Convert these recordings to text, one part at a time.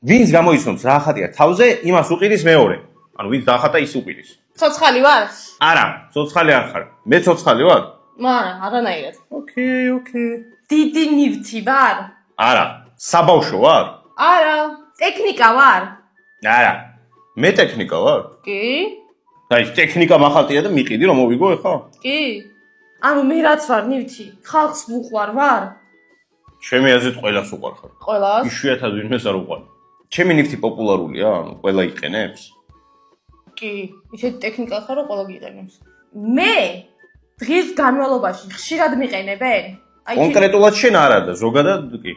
ვინც გამოიცნობს რა ხატია თავზე, იმას უყიდის მეორე. ანუ ვინც დაახატა ის უყიდის. ცოცხალი ვარ? არა, ცოცხალი არ ხარ. მე ცოცხალი ვარ? არა, არანაირად. ოკეი. დიდი ნივთი ვარ? არა, საბავშვო ვარ? არა, ტექნიკა ვარ? არა. მე ტექნიკა ვარ? კი? აი, ტექნიკა მახატია და მიყიდი რომ მოვიგო ეხლა? კი. ანუ მე რაც ვარ ნივთი, ხალხს ვუყვარ ვარ? ჩემი აზრით ყველას უყვარ ხარ. ყველას? იშვიათად ვინმეს არ უყვარ. ჩემი ნივთი პოპულარულია, ანუ ყველა იყენებს? კი, ისეთი ტექნიკა ხარ რომ ყველა გიყენებს. მე დღის განმავლობაში ხშირად მიყენებენ? კონკრეტულად შენ არა და ზოგადად კი.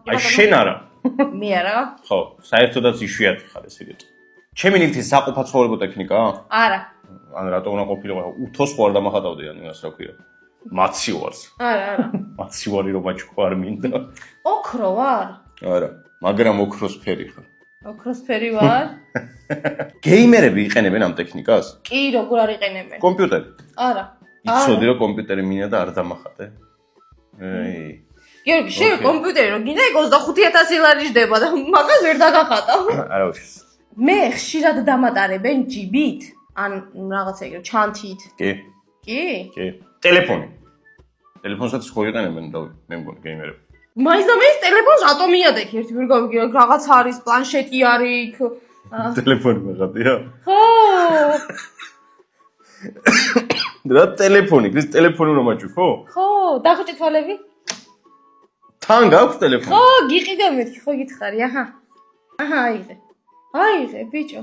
აი შენ არა. მე არა? ხო, საერთოდაც იშვიათი ხარ ესე იგი. ჩემი ნივთი საყოფაცხოვრებო ტექნიკაა? არა. ან რატო უნდა ყოფილიყო? უთოს ხო არ დამახატავდი ან იმას რა ქვია? მაცი ვარს. არა. მაცი ვარი რომ აჩქო არ მინდა. ოქრო ვარ? არა, მაგრამ ოქროსფერი ხარ. ოქროსფერი ვარ? გეიმერები იყენებენ ამ ტექნიკას? კი, როგორ არ იყენებენ? კომპიუტერი. არა. იცოდი რომ კომპიუტერი მინდა და არ დამახატე. გიორგი, შენ კომპიუტერი რო გინდა 25000 ლარი ჯდება და მაგას ვერ დაგახატავ. არა უშის. მე ხშირად დამატარებენ ჯიბით? ან რაღაცა იგივე ჩანთით? კი. კი? ტელეფონი. ტელეფონსაც ხო იყენებენ და მე მგონი გეიმერები. მაინც და მაინც ტელეფონს ატომიად ეგ ერთი ვერ გავიგე რაღაც არის, პლანშეტი არის იქ. ტელეფონი მაღატია? ხო. რა ტელეფონი? გრის ტელეფონი რომ აჭიქო? ხო, დახუჭი თვალები? თან გაქვს ტელეფონი? ხო, გიყიდე მეთქი, ხო გითხარი, აჰა. აჰა, აიღე. აიღე, ბიჭო.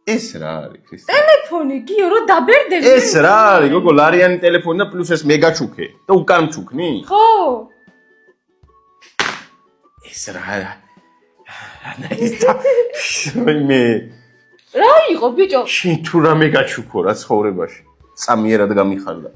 ეს რა არის, ქრისტე? ტელეფონი, გიო, რო დაბერდები. ეს რა არის, გოგო, ლარიანი ტელეფონი და პლუს ეს მეგაჩუქე და უკან მჩუქნი? ხო. ეს რა ის და მე რა იყო, ბიჭო? შენ თუ რა მეგაჩუქო რა ცხოვრებაში? წამიერად გამიხარდა.